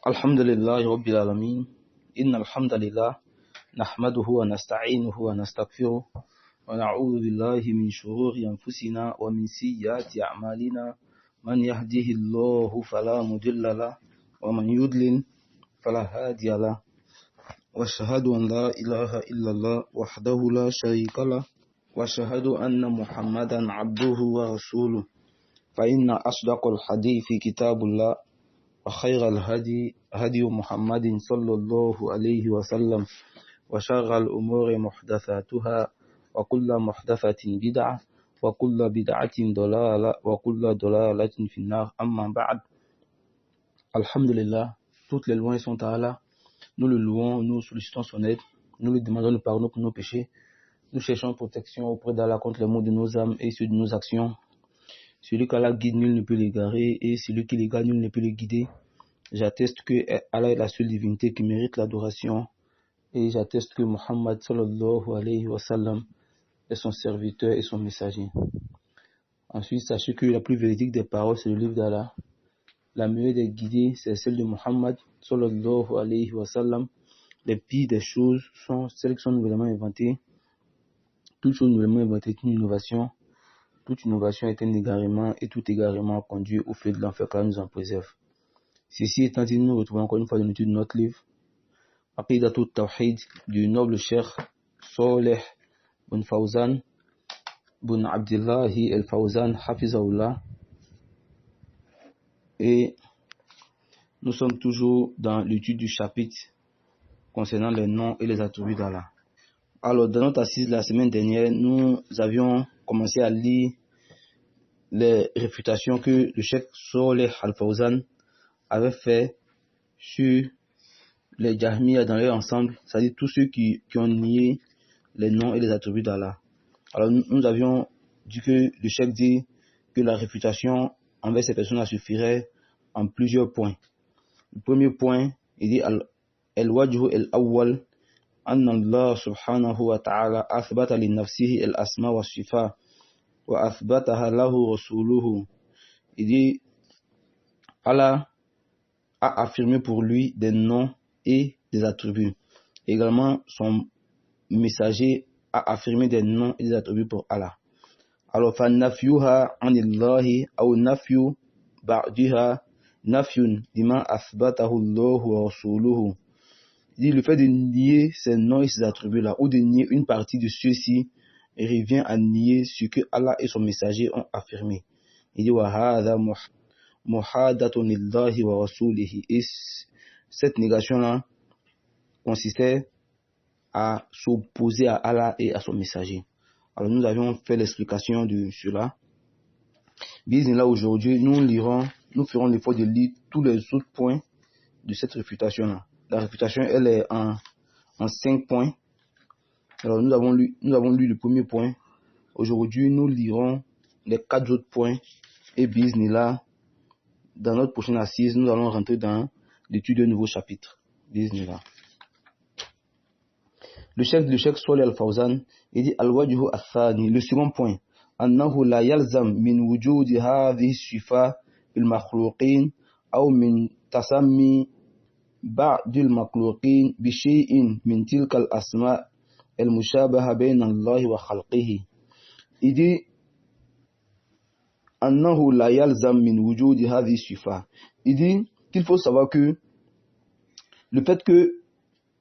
الحمد لله رب العالمين إن الحمد لله نحمده ونستعينه ونستغفره ونعوذ بالله من شرور أنفسنا ومن سيئات أعمالنا من يهده الله فلا مضل له ومن يضلل فلا هادي له وأشهد أن لا إله إلا الله وحده لا شريك له وأشهد أن محمدا عبده ورسوله فإن أصدق الحديث كتاب الله وخير الهدي هدي محمد صلى الله عليه وسلم وشر الأمور محدثاتها وكل محدثة بدعة وكل بدعة ضلالة وكل ضلالة في النار أما بعد. Alhamdulillah, toutes les louanges sont à Allah. Nous le louons, nous sollicitons son aide, nous lui demandons le pardon pour nos péchés. Nous cherchons protection auprès d'Allah contre les maux de nos âmes et ceux de nos actions. Celui qu'Allah guide, nul ne peut l'égarer, et celui qui l'égare, nul ne peut le guider. J'atteste que Allah est la seule divinité qui mérite l'adoration, et j'atteste que Muhammad sallallahu alayhi wa sallam est son serviteur et son messager. Ensuite, sachez que la plus véridique des paroles, c'est le livre d'Allah. La meilleure des guidées, c'est celle de Muhammad sallallahu alayhi wa sallam. Les pires des choses sont celles qui sont nouvellement inventées. Toute chose nouvellement inventée est une innovation. Toute innovation est un égarement, et tout égarement conduit au feu de l'enfer, qu'Allah nous en préserve. Ceci étant dit, nous retrouvons encore une fois dans l'étude de notre livre Aqidatul Tawhid du noble cheikh Saleh bin Fawzan bin Abdillahi al-Fawzan Hafizahullah. Et nous sommes toujours dans l'étude du chapitre concernant les noms et les attributs d'Allah. Alors, dans notre assise la semaine dernière, nous avions commencé à lire les réfutations que le cheikh Saleh al-Fawzan avait fait sur les Jahmiyyah dans leur ensemble, c'est-à-dire tous ceux qui ont nié les noms et les attributs d'Allah. Alors nous avions dit que le cheikh dit que la réfutation envers ces personnes suffirait en plusieurs points. Le premier point, il dit al-wajhu al-awwal anna Allah subhanahu wa ta'ala athbata li nafsihi al-asma wa sifa wa athbataha lahu rasuluhu. Il dit Allah a affirmé pour lui des noms et des attributs. Également, son messager a affirmé des noms et des attributs pour Allah. Alors, فَنَّفْيُهَا عَنِ اللَّهِ أَوْ نَفْيُ بَعْدِهَا نَفْيٌ لِمَا أَثْبَتَهُ اللَّهُ وَرَسُولُهُ. Il dit, le fait de nier ces noms et ces attributs-là, ou de nier une partie de ceux-ci, revient à nier ce que Allah et son messager ont affirmé. Il dit, وَهَذَا muhadatun lillahi wa rasulihi. Et cette négation-là consistait à s'opposer à Allah et à son messager. Alors nous avions fait l'explication de cela. Bismillah, aujourd'hui, nous ferons l'effort de lire tous les autres points de cette réfutation-là. La réfutation, elle est en 5 points. Alors nous avons lu le premier point. Aujourd'hui, nous lirons les 4 autres points. Et bismillah, dans notre prochaine assise, nous allons rentrer dans l'étude d'un nouveau chapitre. Bismillah. Le cheikh Saleh al-Fawzan, il dit al-wajhu al-thani, le second point, annahu la yalzam min wujudi hadhihi sifa bil makhluqin aw min tasammi ba'd al makhluqin bi shay'in min tilka al asma' al mushabaha bayna Allah wa khalqihi. Il dit annahu la yalzam min wujudi hadhihi sifa. Il dit qu'il faut savoir que le fait que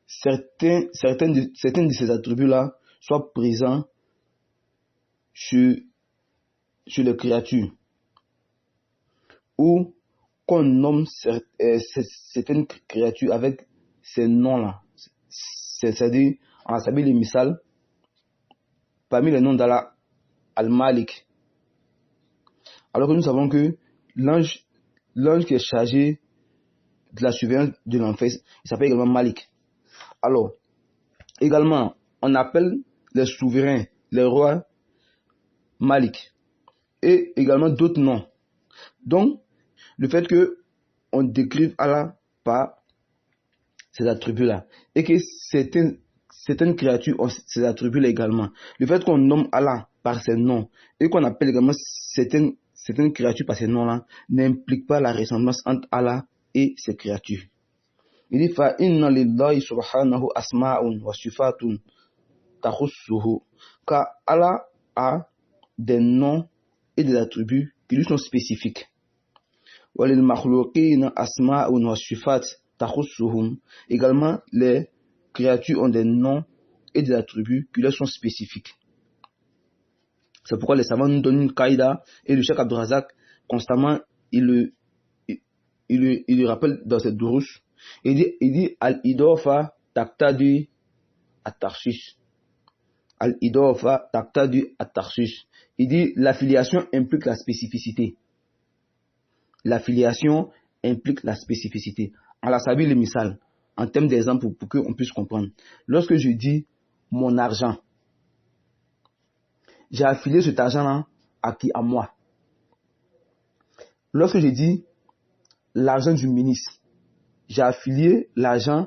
certains de ces attributs-là soient présents sur les créatures, ou qu'on nomme certaines créatures avec ces noms-là, c'est-à-dire en sabil et misal, parmi les noms d'Allah, Al-Malik. Alors que nous savons que l'ange qui est chargé de la surveillance de l'enfer, il s'appelle également Malik. Alors, également, on appelle les souverains, les rois, Malik, et également d'autres noms. Donc, le fait que on décrive Allah par ces attributs-là, et que certaines créatures ont ces attributs-là également, le fait qu'on nomme Allah par ces noms, et qu'on appelle également certaines créatures par ces noms-là, n'implique pas la ressemblance entre Allah et ses créatures. Il dit fa inna lillahi subhanahu asma'un wa sifatun takhussuhu. Car Allah a des noms et des attributs qui lui sont spécifiques. Wa lil makhluqina asma'un wa sifat takhussuhum. Également, les créatures ont des noms et des attributs qui leur sont spécifiques. C'est pourquoi les savants nous donnent une qaïda et le Cheikh Abdul Razak, constamment, il le rappelle dans cette dourouche. Il dit Al-Idofa taqtadi at-tarshish. Al-Idofa taqtadi at-tarshish. Il dit l'affiliation implique la spécificité. L'affiliation implique la spécificité. Allah sabi le misal, en termes d'exemple pour qu'on puisse comprendre. Lorsque je dis mon argent, j'ai affilié cet argent-là à qui? À moi. Lorsque je dis l'argent du ministre, j'ai affilié l'argent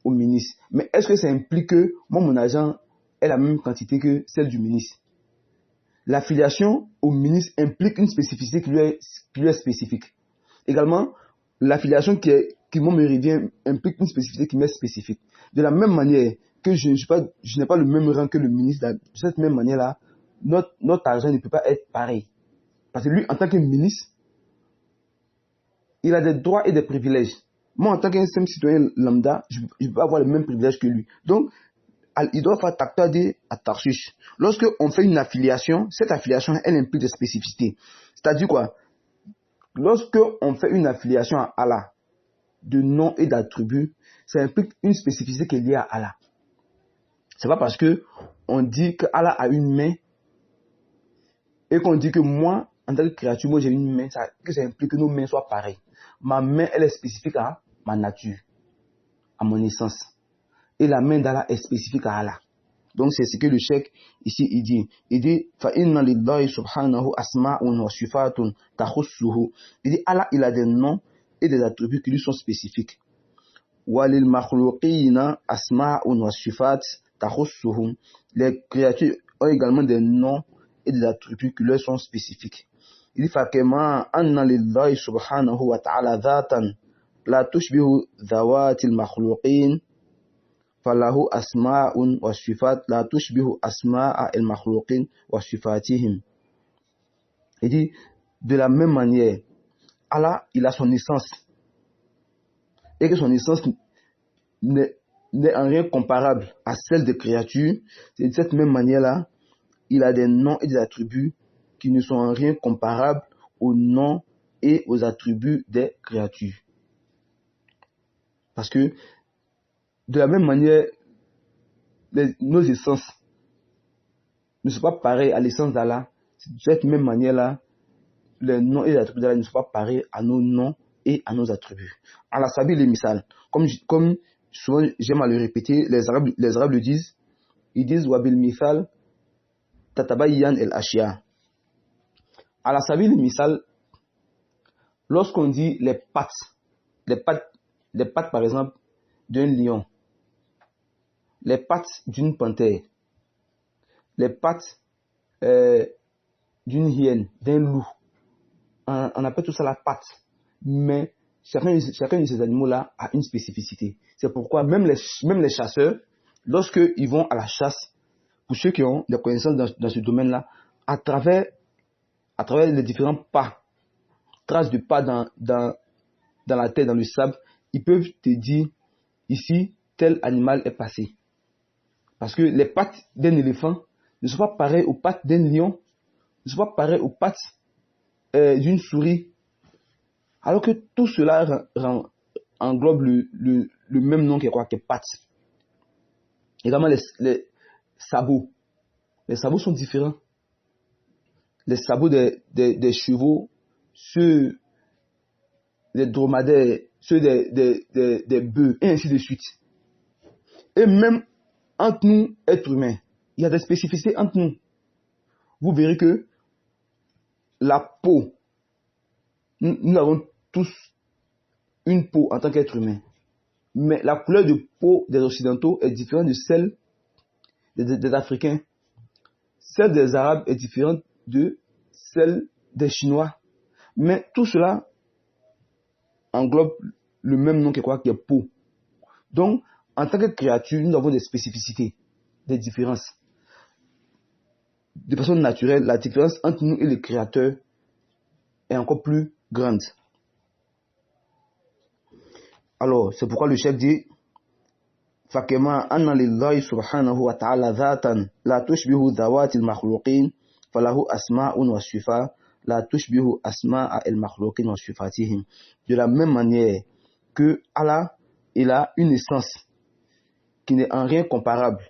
au ministre. Mais est-ce que ça implique que moi, mon argent est la même quantité que celle du ministre? L'affiliation au ministre implique une spécificité qui lui est spécifique. Également, l'affiliation qui moi me revient implique une spécificité qui m'est spécifique. De la même manière que je n'ai pas le même rang que le ministre, de cette même manière-là, notre argent ne peut pas être pareil. Parce que lui, en tant que ministre, il a des droits et des privilèges. Moi, en tant qu'un simple citoyen lambda, je ne peux pas avoir les mêmes privilèges que lui. Donc, il doit faire taqtadi at-tarshish. Lorsque on fait une affiliation, cette affiliation, elle implique des spécificités. C'est-à-dire quoi? Lorsque on fait une affiliation à Allah, de noms et d'attributs, ça implique une spécificité qui est liée à Allah. C'est pas parce que on dit que Allah a une main et qu'on dit que moi, en tant que créature, moi j'ai une main, que ça implique que nos mains soient pareilles. Ma main, elle est spécifique à ma nature, à mon essence. Et la main d'Allah est spécifique à Allah. Donc c'est ce que le cheikh ici il dit. Il dit fa inna lillahi subhanahu asma'un wa sifatun takhussuhu. Il dit Allah, il a des noms et des attributs qui lui sont spécifiques. Wa lil makhluqina asma'un wa sifat takhussuhum. Les créatures ont également des noms et des attributs qui leur sont spécifiques. Il dit fa kama anna lillahi subhanahu wa ta'ala dhatan la tushbihu dhawatil makhluqin. فله أسماء وصفات لا تشبه أسماء المخلوقين وصفاتهم. Il dit, de la même manière, Allah, il a son essence. Et que son essence n'est en rien comparable à celle des créatures. C'est de cette même manière-là, il a des noms et des attributs qui ne sont en rien comparables aux noms et aux attributs des créatures. Parce que de la même manière, nos essences ne sont pas pareilles à l'essence d'Allah. De cette même manière-là, les noms et les attributs d'Allah ne sont pas pareils à nos noms et à nos attributs. Allah sabi les misal. Comme souvent j'aime à le répéter, les Arabes le disent. Ils disent wabil misal tatabayyan el ashia. Allah sabi les misal. Lorsqu'on dit les pattes par exemple d'un lion, les pattes d'une panthère, les pattes d'une hyène, d'un loup. On appelle tout ça la patte. Mais chacun de ces animaux-là a une spécificité. C'est pourquoi même les chasseurs, lorsqu'ils vont à la chasse, pour ceux qui ont des connaissances dans ce domaine-là, à travers les différents pas, traces de pas dans la terre, dans le sable, ils peuvent te dire, ici, tel animal est passé. Parce que les pattes d'un éléphant ne sont pas pareilles aux pattes d'un lion, ne sont pas pareilles aux pattes d'une souris. Alors que tout cela englobe le même nom qui est quoi? Qui est pattes. Également les sabots. Les sabots sont différents. Les sabots des chevaux, ceux des dromadaires, ceux des bœufs, et ainsi de suite. Et même entre nous, êtres humains, il y a des spécificités entre nous. Vous verrez que la peau, nous avons tous une peau en tant qu'être humain. Mais la couleur de peau des Occidentaux est différente de celle des Africains. Celle des Arabes est différente de celle des Chinois. Mais tout cela englobe le même nom qui est quoi? Qui est peau. Donc, en tant que créature, nous avons des spécificités, des différences. De façon naturelle, la différence entre nous et le Créateur est encore plus grande. Alors, c'est pourquoi le chef dit فَكَمَا أَنَّ لِلَّهِ سُبْحَانَهُ وَتَعَالَى ذَاتًا لَا تُشْبِهُ ذَوَاتِ الْمَخْلُوقِينَ فَلَهُ أَسْمَاءٌ وَصِفَاتٌ لَا تُشْبِهُ أَسْمَاءَ الْمَخْلُوقِينَ وَصِفَاتِهِمْ. De la même manière que Allah, il a une essence qui n'est en rien comparable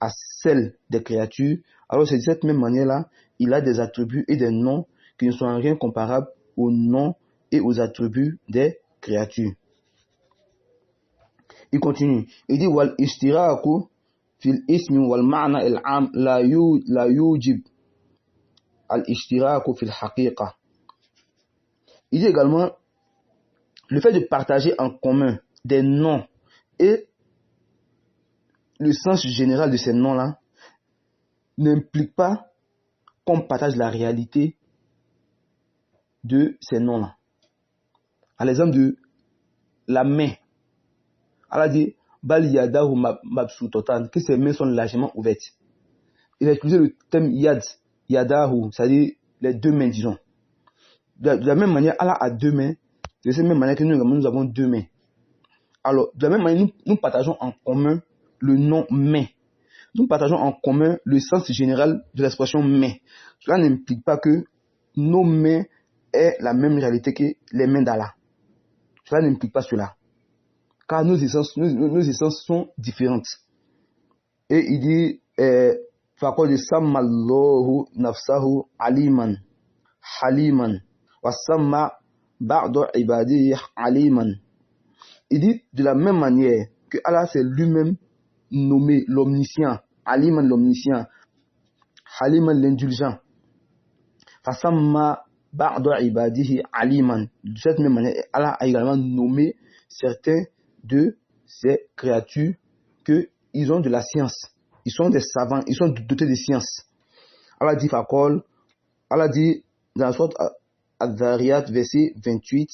à celle des créatures, alors c'est de cette même manière-là, il a des attributs et des noms qui ne sont en rien comparables aux noms et aux attributs des créatures. Il continue, il dit wal ishtiraku fil ismi wal ma'na al am la yujib al ishtiraku fil haqiqa. Il dit également le fait de partager en commun des noms et le sens général de ces noms-là n'implique pas qu'on partage la réalité de ces noms-là. À l'exemple de la main, Allah dit Bal yadahu mabsutotan, que ses mains sont largement ouvertes. Il a utilisé le terme yad, yadahu, c'est-à-dire les deux mains, disons. De la même manière, Allah a deux mains, de cette même manière que nous avons deux mains. Alors, de la même manière, nous partageons en commun le nom main. Nous partageons en commun le sens général de l'expression main. Cela n'implique pas que nos mains aient la même réalité que les mains d'Allah. Cela n'implique pas cela. Car nos essences sont différentes. Et il dit فَقَدْ سَمَّى اللَّهُ نَفْسَهُ عَلِيمًا حَلِيمًا وَسَمَّى بَعْضَ عِبَادِهِ عَلِيمًا. Il dit de la même manière que Allah s'est lui-même nommé l'omniscient, Aliman l'omniscient, Haliman l'indulgent. Fasamma ba'da ibadihi aliman. De cette même manière, Allah a également nommé certains de ces créatures qu'ils ont de la science. Ils sont des savants, ils sont dotés de science. Allah dit Fakol, Allah dit dans la sourate Al-Dhariyat, verset 28,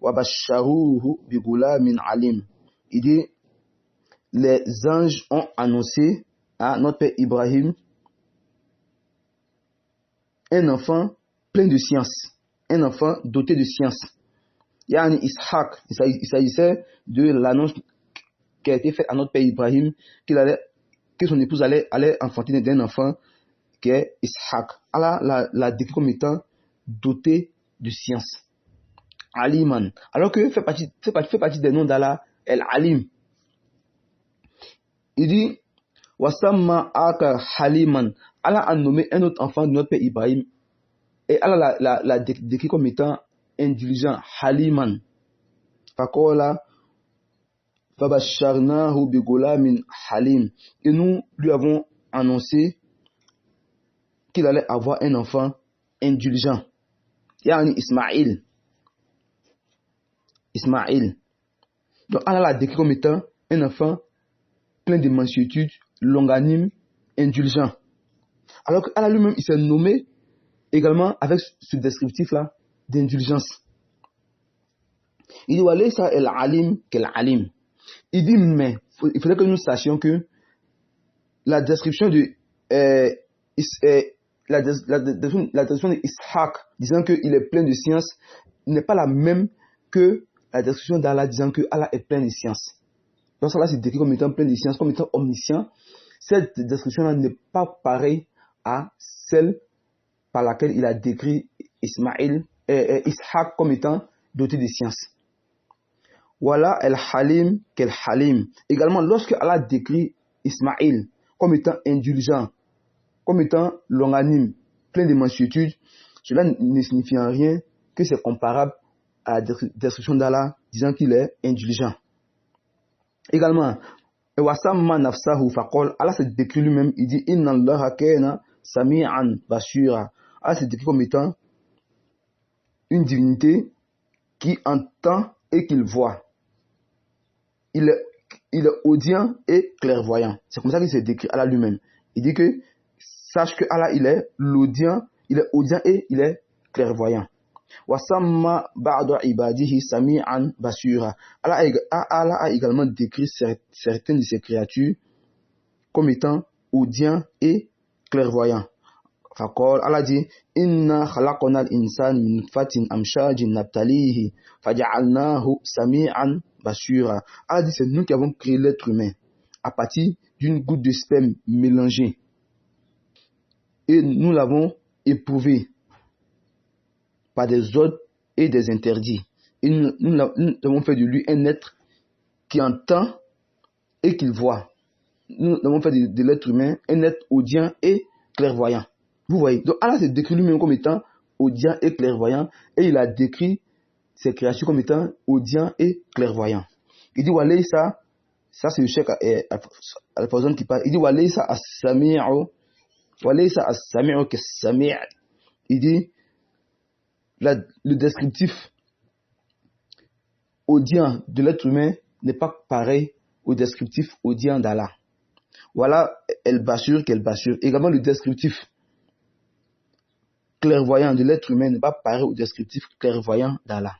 Wabasharuhu bigula min alim. Il dit les anges ont annoncé à notre père Ibrahim un enfant plein de science, un enfant doté de science. Yani Ishaq, il s'agissait de l'annonce qui a été faite à notre père Ibrahim que son épouse allait enfanter d'un enfant qui est Ishaq. Allah l'a décrit comme étant doté de science. Aliman. Alors que fait partie des noms d'Allah, El Alim. Il dit Wasamma aka Haliman. Allah a nommé un autre enfant de notre père Ibrahim et Allah l'a décrit comme étant indulgent, Haliman. Fakola Fabasharnahu bigulamin Halim. Et nous lui avons annoncé qu'il allait avoir un enfant indulgent. Yani Ismaïl. Donc Allah l'a décrit comme étant un enfant plein de mansuétude, longanime, indulgent. Alors que Allah lui-même, il s'est nommé également avec ce descriptif-là d'indulgence. Il dit Walaysa el-alim kel-alim. Il dit mais il faudrait que nous sachions que la description de la description de Ishaq disant qu'il est plein de science n'est pas la même que la description d'Allah disant que Allah est plein de science. Donc Allah s'est décrit comme étant plein de science, comme étant omniscient. Cette description-là n'est pas pareille à celle par laquelle il a décrit Ishaq comme étant doté de science. Voilà el-halim qu'el-halim. Également, lorsque Allah décrit Ismaïl comme étant indulgent, comme étant longanime, plein de mansuétude, cela ne signifie en rien que c'est comparable à la description d'Allah disant qu'il est indulgent. Également, Wasamma nafsahu faqol, Allah se décrit lui-même, il dit Inna Allaha kana sami'an basira. Allah se décrit comme étant une divinité qui entend et qui voit. Il est audient et clairvoyant. C'est comme ça qu'il se décrit Allah lui-même. Il dit que sache que Allah il est audient et il est clairvoyant. Wasamma ba'da ibadihi sami'an basura. Allah a également décrit certaines de ses créatures comme étant audients et clairvoyants. Allah dit inna khalaqna al-insana min fatin amshajin nabtalihi faja'alnahu sami'an basura. Allah dit c'est nous qui avons créé l'être humain à partir d'une goutte de sperme mélangée et nous l'avons éprouvé par des ordres et des interdits. Et nous avons fait de lui un être qui entend et qui voit. Nous avons fait de l'être humain un être audient et clairvoyant. Vous voyez, donc Allah s'est décrit lui-même comme étant audient et clairvoyant, et il a décrit ses créatures comme étant audient et clairvoyant. Il dit Walaysa, ça c'est le Cheikh Al-Fawzan qui parle. Il dit Walaysa as-sami'u kas-sami'. Il dit le descriptif audient de l'être humain n'est pas pareil au descriptif audient d'Allah. Voilà el-basur qu'el-basur. Également le descriptif clairvoyant de l'être humain n'est pas pareil au descriptif clairvoyant d'Allah.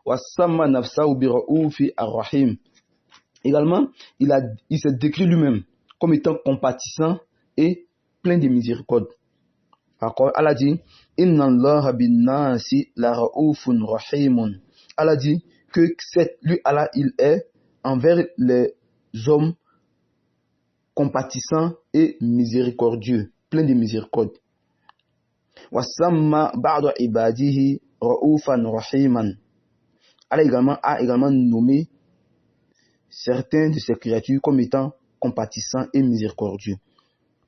Wasamma nafsahu bi ra'ufi ar-rahim. Également, il s'est décrit lui-même comme étant compatissant et plein de miséricorde. Allah dit inna Allaha bin-nasi la ra'ufun rahimun. Allah dit que lui Allah il est envers les hommes compatissant et miséricordieux, plein de miséricorde. Wasamma ba'da ibadihi ra'ufan rahiman. Allah a également nommé certains de ses créatures comme étant compatissants et miséricordieux.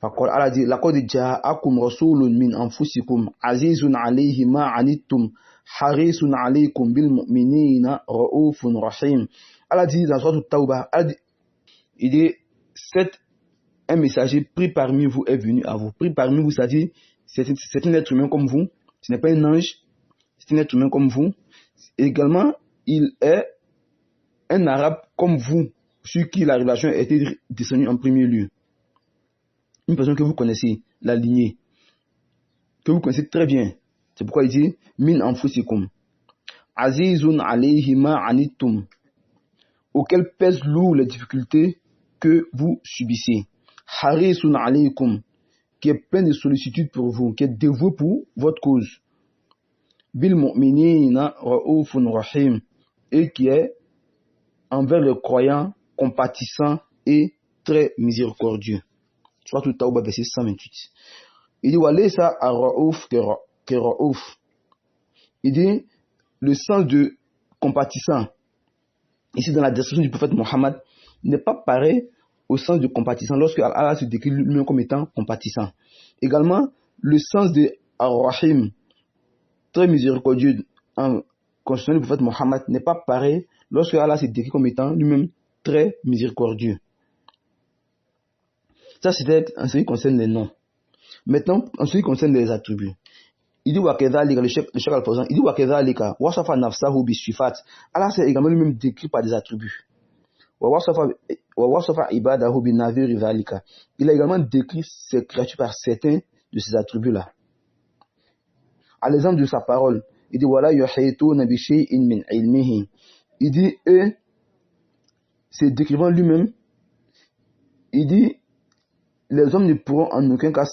Allah dit laqad ja'akum rasulun min anfusikum azizun alayhi ma anittum harisun alaykum bil mu'minina ra'ufun rahim. Allah dit dans Sourate Tawbah, il dit un messager pris parmi vous est venu à vous. Pris parmi vous, c'est-à-dire c'est un être humain comme vous, ce n'est pas un ange, c'est un être humain comme vous. Également, il est un arabe comme vous, sur qui la révélation a été descendue en premier lieu. Une personne que vous connaissez, la lignée, que vous connaissez très bien. C'est pourquoi il dit min anfusikum azizun alayhi ma anittum, auquel pèsent lourd les difficultés que vous subissez. Harisun alaykum, qui est plein de sollicitude pour vous, qui est dévoué pour votre cause. Bil mu'minina ra'ufun rahim, et qui est envers les croyants compatissant et très miséricordieux. Soit tout Tawbah verset 128. Il dit walaysa ar-ra'uf que ra'uf. Il dit le sens de compatissant ici dans la description du prophète Mohammed n'est pas pareil au sens de compatissant lorsque Allah se décrit lui-même comme étant compatissant. Également, le sens de ar-rahim, très miséricordieux, en concernant le prophète Mohammed, n'est pas pareil lorsque Allah se décrit comme étant lui-même très miséricordieux. Ça, c'était en ce qui concerne les noms. Maintenant, en ce qui concerne les attributs, il dit le Cheikh Al-Fawzan, il dit wakedhalika wasafa nafsahu bisifat. Allah s'est également lui-même décrit par des attributs. Wasafa ibadahu binadhiri dhalika. Il a également décrit ses créatures par certains de ces attributs-là. À l'exemple de sa parole, il dit wala yuhituna bi shay'in min ilmihi. Il dit c'est décrivant lui-même, il dit les hommes ne pourront en aucun cas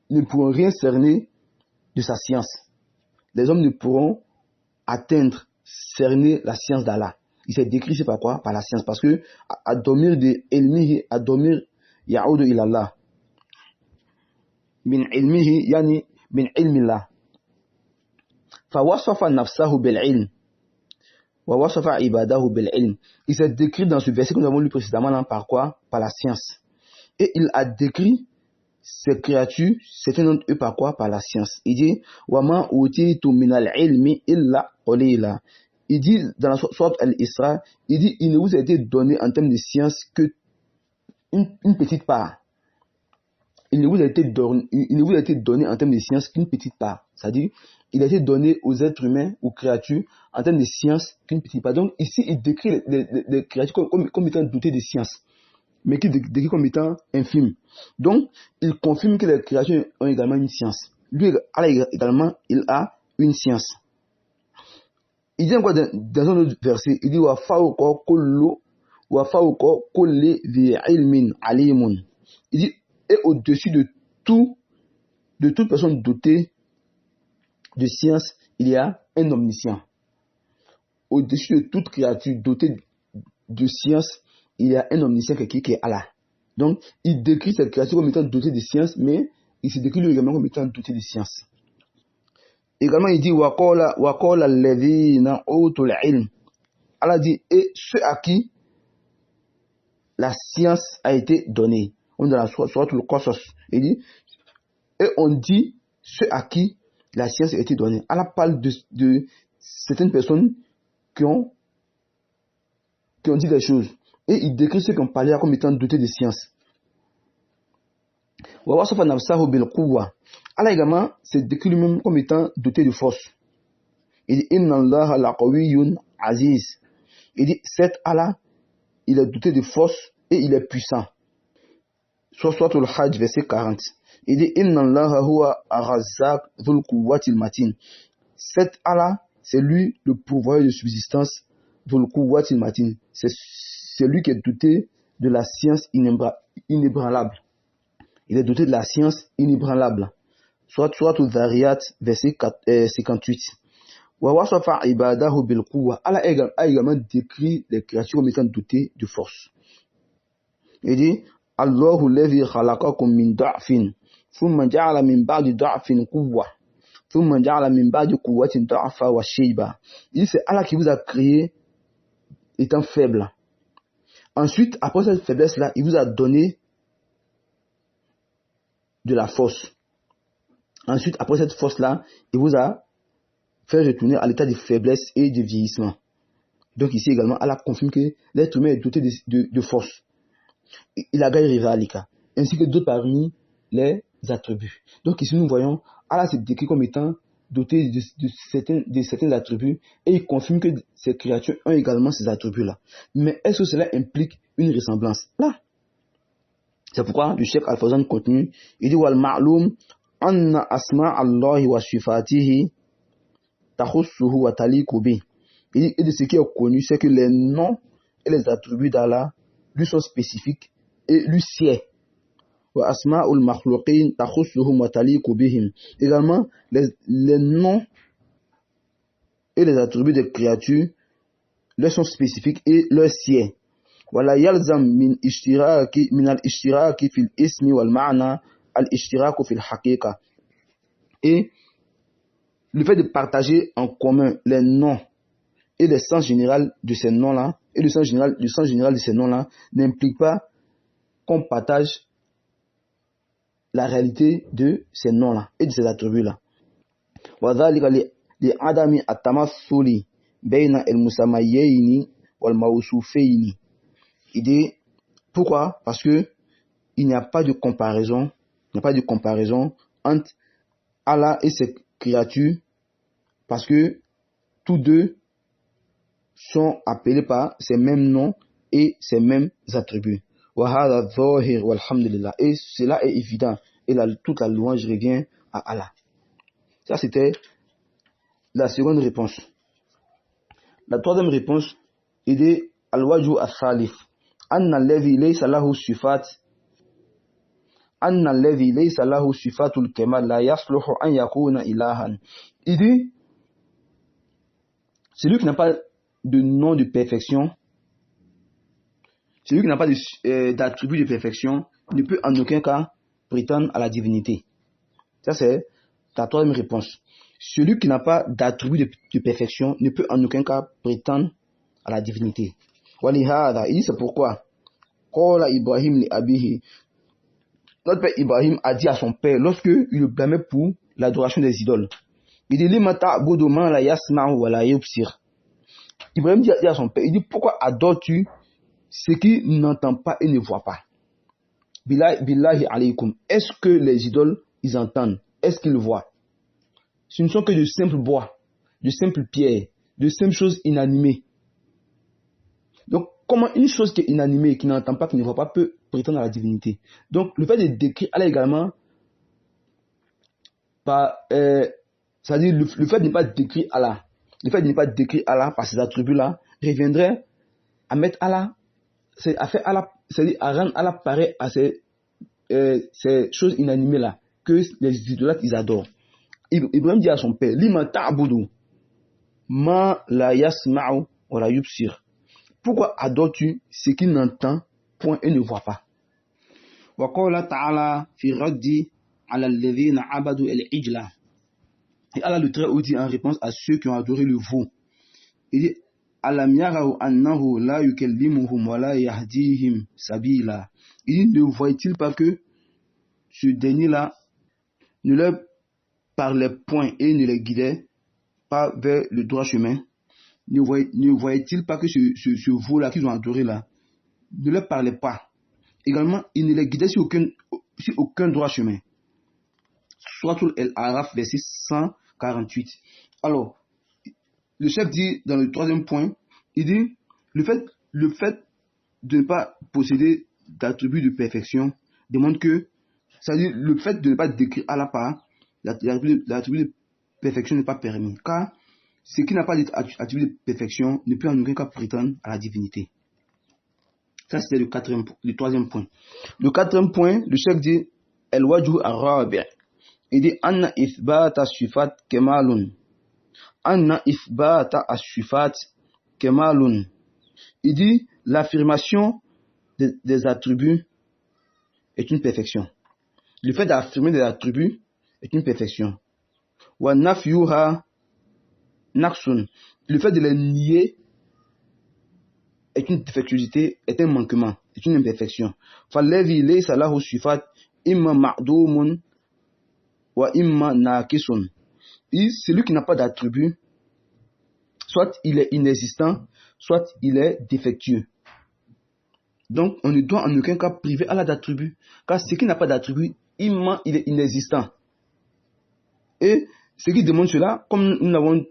ne pourront rien cerner de sa science. Les hommes ne pourront atteindre, cerner la science d'Allah. Il s'est décrit, c'est par quoi? Par la science. Parce que Adomir de ilmihi, Adomir ya'udu ilallah. Min ilmihi, yani min ilmillah. Fawasafa nafsahu bil ilm. Wa wasafa ibadahu bil ilm. Il s'est décrit dans ce verset que nous avons lu précédemment là, par quoi? Par la science. Et il a décrit ces créatures, certains d'entre eux par quoi? Par la science. Il dit وَمَا أُوتِيتُ مِنَ الْعِلْمِ إِلَّا قَلِيلًا. Il dit dans la sourate Al-Isra, il dit il ne vous a été donné en termes de science que une petite part. Il ne vous a été donné en termes de science qu'une petite part. C'est-à-dire, il a été donné aux êtres humains, aux créatures, en termes de science qu'une petite part. Donc ici, il décrit les créatures comme étant dotées de science, mais qui décrit comme étant infime. Donc, il confirme que les créatures ont également une science. lui, Allah également, il a une science. Il dit encore dans un autre verset, il dit wa fawqa kulli dhi ilmin alimun. Il dit, et au-dessus de toute personne dotée de science, il y a un omniscient. Au-dessus de toute créature dotée de science, il y a un omniscient qui est Allah. Donc, il décrit cette créature comme étant dotée de science, mais il se décrit lui également comme étant doté de science. Également, il dit waqala alladhina utul ilm. Allah dit, et ceux à qui la science a été donnée. On est dans la sourate Al-Qasas. Il dit, et on dit ceux à qui la science a été donnée. Allah parle de certaines personnes qui ont dit des choses. Et il décrit ceux qui ont parlé comme étant dotés de science. Allah également se décrit lui-même comme étant doté de force. Il dit Inna Allah laqawiyyun aziz. Il dit cet Allah, il est doté de force et il est puissant. Sourate Al-Hajj verset 40. Il dit Inna Allah huwa ar-razzaq dhul quwwatil matin. Cet Allah, c'est lui le pourvoyeur de subsistance dhul quwwatil matin. C'est lui qui est doté de la science inébranlable. Il est doté de la science inébranlable. Sourate Al-Dhariyat verset 58. Allah a également décrit les créatures comme étant dotées de force. Il dit Allahu alladhi khalaqakum min da'fin thumma ja'ala min ba'di da'fin quwwa thumma ja'ala min ba'di quwwatin da'fa wa shayba. Il dit c'est Allah qui vous a créé étant faible. Ensuite, après cette faiblesse-là, il vous a donné de la force. Ensuite, après cette force-là, il vous a fait retourner à l'état de faiblesse et de vieillissement. Donc ici également, Allah confirme que l'être humain est doté de force. Il a gagné rivalika, ainsi que d'autres parmi les attributs. Donc ici nous voyons, Allah s'est décrit comme étant doté de certains attributs et il confirme que ces créatures ont également ces attributs-là. Mais est-ce que cela implique une ressemblance? Là. C'est pourquoi le Cheikh Al-Fawzan continue, il dit wal ma'lum anna asma Allah wa sifatihi takhussuhu wa taliqu bi. Et de ce qui est connu, c'est que les noms et les attributs d'Allah lui sont spécifiques et lui sied. Wa asma'ul makhluqin takhussuhum wa taliqu bihim. Également, les noms et les attributs des créatures leur sont spécifiques et leur sied. Wala yalzam min al-ishtiraki fil ismi wal ma'na al-ishtiraku fil haqiqa. Et le fait de partager en commun les noms et le sens général de ces noms-là, et le sens général de ces noms-là, n'implique pas qu'on partage la réalité de ces noms-là et de ces attributs-là. وذلك لعدم التمثل بين المسميين والموصوفين. Il dit pourquoi? Parce que il n'y a pas de comparaison, entre Allah et ses créatures, parce que tous deux sont appelés par ces mêmes noms et ces mêmes attributs. Et cela est évident. Et toute la louange revient à Allah. Ça, c'était la seconde réponse. La troisième réponse est al-wajhu al-thalith. Anna alladhi laysa lahu sifatul kamal la yasluhu an yakuna ilahan. Il dit, celui qui n'a pas de nom de perfection, celui qui n'a pas d'attribut de perfection, ne peut en aucun cas prétendre à la divinité. Ça, c'est la troisième réponse. Celui qui n'a pas d'attribut de perfection ne peut en aucun cas prétendre à la divinité. Walihada, il dit c'est pourquoi Qala Ibrahim li abihi. Notre père Ibrahim a dit à son père, lorsque il le blâmait pour l'adoration des idoles, il dit Lima ta'budu ma la yasma'u wa la yubsir. Ibrahim dit à son père, il dit pourquoi adores-tu ce qui n'entend pas et ne voit pas? Billahi alaykum. Est-ce que les idoles, ils entendent? Est-ce qu'ils voient? Ce ne sont que de simples bois, de simples pierres, de simples choses inanimées. Donc, comment une chose qui est inanimée, qui n'entend pas, qui ne voit pas, peut prétendre à la divinité? Donc, le fait de décrire Allah également c'est-à-dire le fait de ne pas décrire Allah, le fait de ne pas décrire Allah par ces attributs-là, reviendrait à mettre Allah, à faire Allah, c'est-à-dire à rendre Allah pareil à ces choses inanimées-là, que les idolâtres, ils adorent. Ibrahim dit à son père, Lima ta'budu ma la yasma'u wa la yubsir. Pourquoi adores-tu ce qui n'entend point et ne voit pas? Wa qala ta'ala fi raddi ala alladhina abadu al-ijla. Et Allah le Très-Haut dit en réponse à ceux qui ont adoré le veau. Il dit Alam yarau annahu la yukallimuhum wa la yahdihim sabila. Il dit ne voit-il pas que ce dernier-là ne leur parlait point et ne les guidait pas vers le droit chemin? Ne voyait-il pas que ce veau-là qu'ils ont adoré là ne leur parlait pas? Également, il ne les guidait sur aucun droit chemin. Souratul Al-Araf, verset 148. Alors, le chef dit dans le troisième point, il dit le fait de ne pas posséder d'attributs de perfection demande que, c'est-à-dire le fait de ne pas décrire à la part, l'attribut de perfection n'est pas permis. Car ce qui n'a pas d'attribut de perfection ne peut en aucun cas prétendre à la divinité. Ça, c'était le troisième point. Le quatrième point, le chef dit El-Wajhu ar-Rabi'. Il dit Anna ithbata sifat kemalun. Anna ithbata as-sifat kemalun. Il dit l'affirmation des attributs est une perfection. Le fait d'affirmer des attributs est une perfection. Wa nafyuha naqsun. Le fait de les nier est une défectuosité, est un manquement, est une imperfection. Falladhi laysa lahu sifat imma ma'dumun wa imma naqisun. Celui qui n'a pas d'attribut, soit il est inexistant, soit il est défectueux. Donc, on ne doit en aucun cas priver Allah d'attribut, car ce qui n'a pas d'attribut, il est inexistant. Et ce qui demande cela, comme nous l'avons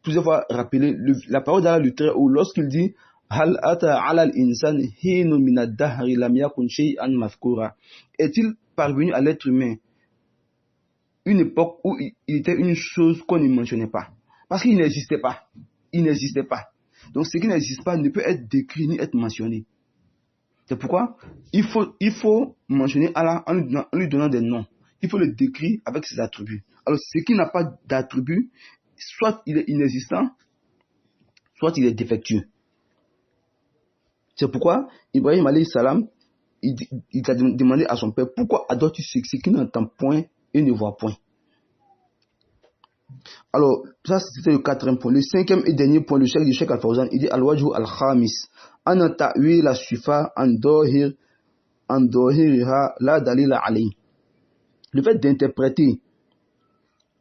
plusieurs fois rappelé, la parole d'Allah le Très-Haut, lorsqu'il dit Hal ata ala al-insan hinu min ad-dahri lam yakun shay'an mazkura. Est-il parvenu à l'être humain une époque où il était une chose qu'on ne mentionnait pas? Parce qu'il n'existait pas. Il n'existait pas. Donc ce qui n'existe pas ne peut être décrit ni être mentionné. C'est pourquoi il faut mentionner Allah en lui donnant des noms. Il faut le décrire avec ses attributs. Alors ce qui n'a pas d'attributs, soit il est inexistant, soit il est défectueux. C'est pourquoi Ibrahim alayhi salam, il a demandé à son père, pourquoi adores-tu ce qui n'entend point et ne voit point? Alors, ça c'était le quatrième point. Le cinquième et dernier point, le Cheikh Al-Fawzan, il dit Al-Wajhu Al-Khamis. Ana ta'wil la sufa an dohiriha la dalila alayhi. Le fait d'interpréter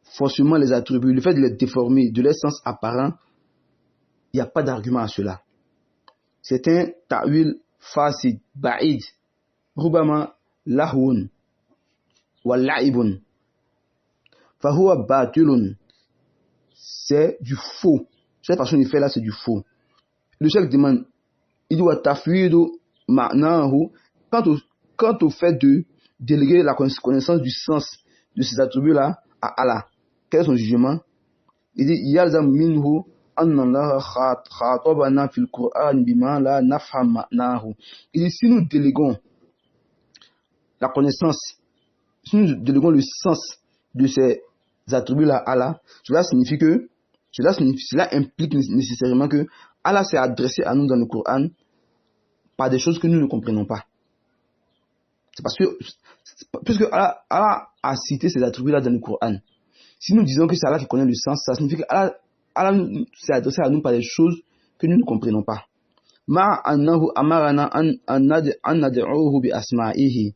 forcément les attributs, le fait de les déformer de leur sens apparent, il n'y a pas d'argument à cela. C'est un ta'wil fasid, ba'id, rubama lahwun, wa la'ibun, fahuwa batilun. C'est du faux. Cette façon de faire là, c'est du faux. Le cheikh demande, il dit wa tafwidu ma'nahu, quant au fait de déléguer la connaissance du sens de ces attributs-là à Allah. Quel est son jugement? Il dit yalzam minhu anna Allah khatabana fil Qur'an bima la nafham ma'nahu. Il dit si nous déléguons la connaissance, si nous déléguons le sens de ces attributs-là à Allah, cela implique nécessairement que Allah s'est adressé à nous dans le Coran par des choses que nous ne comprenons pas. C'est parce que, puisque Allah a cité ces attributs-là dans le Coran, si nous disons que c'est Allah qui connaît le sens, ça signifie qu'Allah s'est adressé à nous par des choses que nous ne comprenons pas. Ma annahu amarana an nad'uhu bi asma'ihi.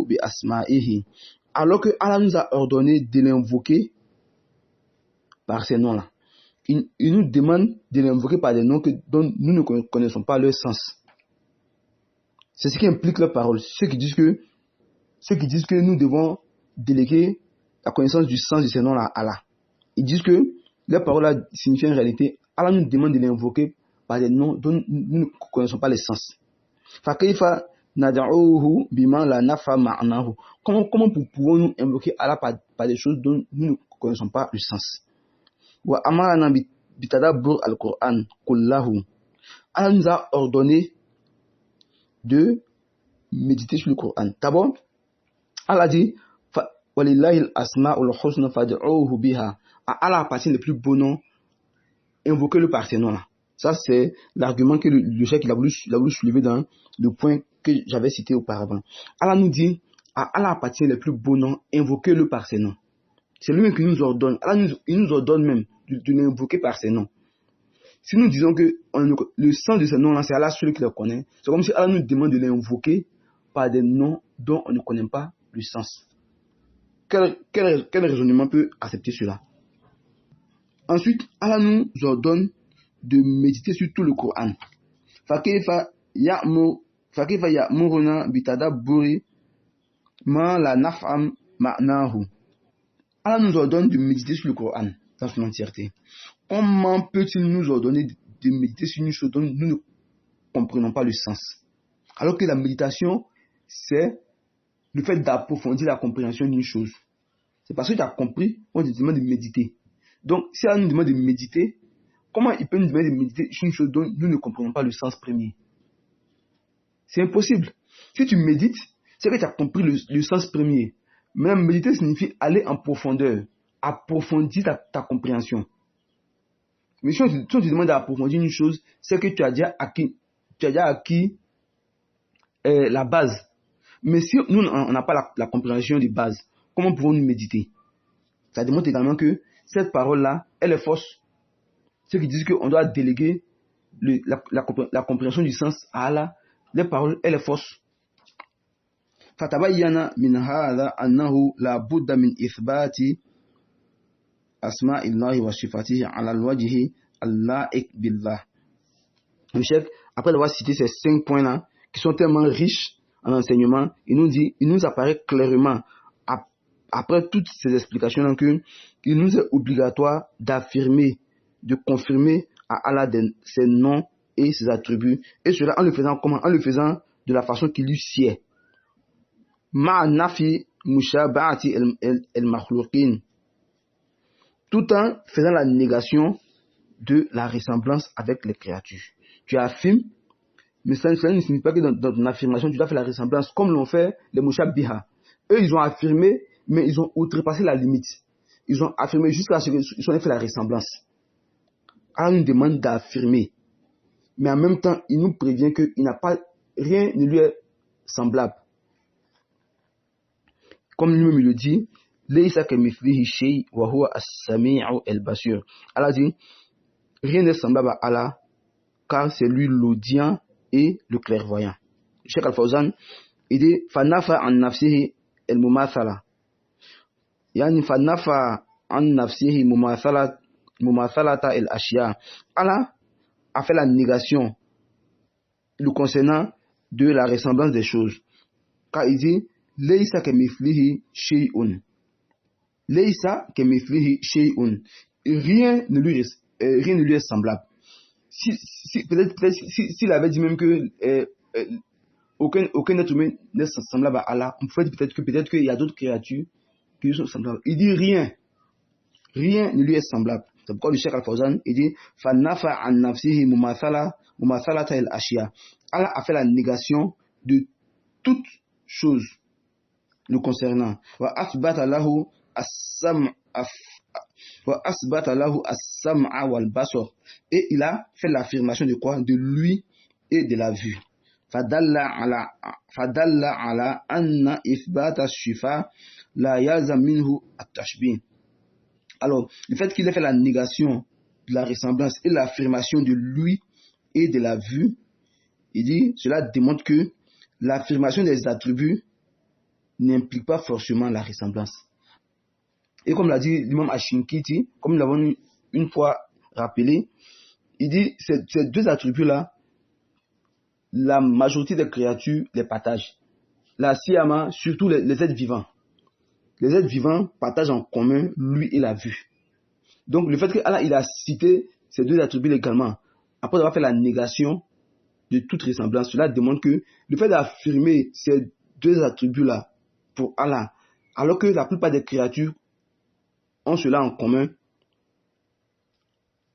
Bi asma'ihi. Alors que Allah nous a ordonné de l'invoquer par ces noms-là. Il nous demande de l'invoquer par des noms dont nous ne connaissons pas leur sens. C'est ce qui implique leur parole. Ceux qui disent que nous devons déléguer la connaissance du sens de ces noms-là à Allah. Ils disent que leur parole-là signifie en réalité, Allah nous demande de l'invoquer par des noms dont nous ne connaissons pas les sens. فكيف nad'uhu bima la nafa ma'nahu. Comment pouvons-nous invoquer Allah par des choses dont nous ne connaissons pas le sens? Wa amarna bitadabbur al-Qur'an kullahu. Allah nous a ordonné de méditer sur le Coran. D'abord, Allah dit walillahi al-asma'ul husna fad'uhu biha. À Allah appartient les plus beaux noms, invoquez-le par ces noms-là. Ça, c'est l'argument que le cheikh il a voulu soulever dans le point que j'avais cité auparavant. Allah nous dit, à Allah appartient les plus beaux noms, invoquez-le par ses noms. C'est lui-même qui nous ordonne. Allah il nous ordonne même de l'invoquer par ses noms. Si nous disons que le sens de ces noms-là, c'est Allah seul qui les connaît, c'est comme si Allah nous demande de l'invoquer par des noms dont on ne connaît pas le sens. Quel raisonnement peut accepter cela? Ensuite, Allah nous ordonne de méditer sur tout le Coran. Fakayfa ya'muruna bitadabburi ma la naf'am ma'nahu. Allah nous ordonne de méditer sur le Coran dans son entièreté. Comment peut-il nous ordonner de méditer sur une chose dont nous ne comprenons pas le sens? Alors que la méditation, c'est le fait d'approfondir la compréhension d'une chose. C'est parce que tu as compris qu'on te demande de méditer. Donc, si Allah nous demande de méditer, comment il peut nous demander de méditer sur une chose dont nous ne comprenons pas le sens premier? C'est impossible. Si tu médites, c'est que tu as compris le sens premier. Mais méditer signifie aller en profondeur, approfondir ta compréhension. Mais si on te demande d'approfondir une chose, c'est que tu as déjà acquis la base. Mais si nous, on n'a pas la compréhension de base, comment pouvons-nous méditer? Ça démontre également que cette parole-là, elle est fausse. Ceux qui disent qu'on doit déléguer la compréhension du sens à Allah, les paroles, elle est fausse. Fatabayyana min hadha annahu la budda min ithbati asma'illahi wa sifatihi ala al-wajhi al-la'iq billah. Le chef, après avoir cité ces 5 points-là, qui sont tellement riches en enseignement, il nous apparaît clairement, après toutes ces explications-là, qu'il nous est obligatoire d'affirmer, de confirmer à Allah ses noms et ses attributs. Et cela en le faisant comment? En le faisant de la façon qui lui sied. Ma'nafi mushaba'ati al-makhluqin. Tout en faisant la négation de la ressemblance avec les créatures. Tu affirmes, mais ça ne signifie pas que dans ton affirmation, tu dois faire la ressemblance, comme l'ont fait les mushabbiha. Eux, ils ont affirmé, mais ils ont outrepassé la limite. Ils ont affirmé jusqu'à ce qu'ils aient fait la ressemblance. Allah nous demande d'affirmer. Mais en même temps, il nous prévient qu'il n'a pas, rien ne lui est semblable. Comme lui-même le dit, Laysa kamithlihi shay wa huwa as-sami'u al-basir. Allah dit, rien n'est semblable à Allah, car c'est lui l'audient et le clairvoyant. Cheikh Al-Fawzan, il dit, fanafa an nafsihi al-mumathala. Yani fanafa an nafsihi mumathalata al-ashya. Allah a fait la négation le concernant de la ressemblance des choses. Car il dit, Laysa kamithlihi shay'un. Laysa kamithlihi shay'un. Rien ne lui est semblable. Peut-être s'il avait dit même que aucun être humain n'est semblable à Allah, on pourrait dire peut-être qu'il y a d'autres créatures qui lui sont semblables. Il dit rien ne lui est semblable. C'est pourquoi le Cheikh Al-Fawzan il dit fanafa an nafsihi mumathalata al-ashya. Allah a fait la négation de toute chose le concernant. Wa asbata lahu as-sam'a wal basar. Et il a fait l'affirmation de quoi? De lui et de la vue. Fadalla ala anna ithbata shifa la yalzam minhu at-tashbih. Alors, le fait qu'il ait fait la négation de la ressemblance et l'affirmation de lui et de la vue, il dit, cela démontre que l'affirmation des attributs n'implique pas forcément la ressemblance. Et comme l'a dit l'imam Ashinkiti, comme nous l'avons une fois rappelé, il dit, ces deux attributs-là, la majorité des créatures les partagent. La siyama, surtout les êtres vivants. Les êtres vivants partagent en commun lui et la vue. Donc le fait que Allah il a cité ces deux attributs également, après avoir fait la négation de toute ressemblance. Cela démontre que le fait d'affirmer ces deux attributs-là pour Allah, alors que la plupart des créatures ont cela en commun,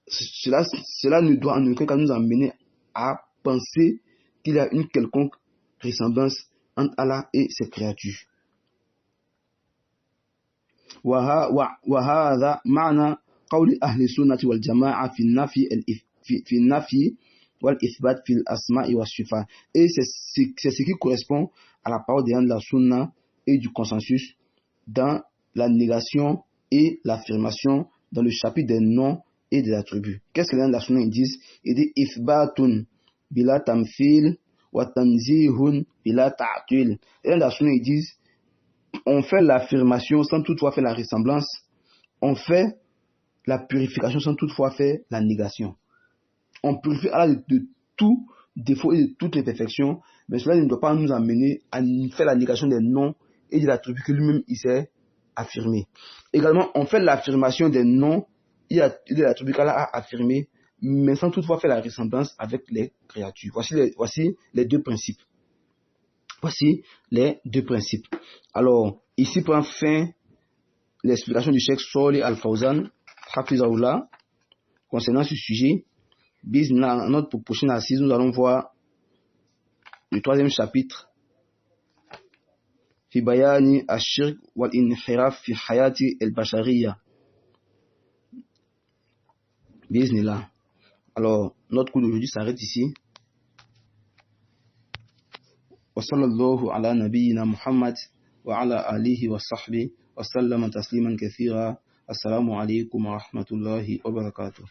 cela ne doit en aucun cas nous amener à penser qu'il y a une quelconque ressemblance entre Allah et ses créatures. وهذا معنى قول أهل السنة والجماعة في النفي والإثبات في الأسماء والصفات. Et c'est ce qui correspond à la parole des gens de la sunna et du consensus dans la négation et l'affirmation dans le chapitre des noms et des attributs. Qu'est-ce que les gens de la sunna disent? Ils disent إثبات بلا تمثيل وتنزيه بلا تعطيل. Les gens de la sunna disent on fait l'affirmation sans toutefois faire la ressemblance. On fait la purification sans toutefois faire la négation. On purifie Allah de tout défaut et de toute imperfection, mais cela ne doit pas nous amener à faire la négation des noms et des attributs que lui-même il s'est affirmé. Également, on fait l'affirmation des noms et des attributs qu'Allah a affirmés, mais sans toutefois faire la ressemblance avec les créatures. Voici les deux principes. Voici les deux principes. Alors, ici prend fin l'explication du Cheikh Salih Al-Fawzan, Hafizahullah, concernant ce sujet. Dans notre prochaine assise, nous allons voir le troisième chapitre. Fi bayani ash-shirk wal inhiraf fi hayati al-bashariyya. Bismillah. Alors, notre cours d'aujourd'hui s'arrête ici. وصلى الله على نبينا محمد وعلى آله وصحبه وسلم تسليما كثيرا. السلام عليكم ورحمة الله وبركاته.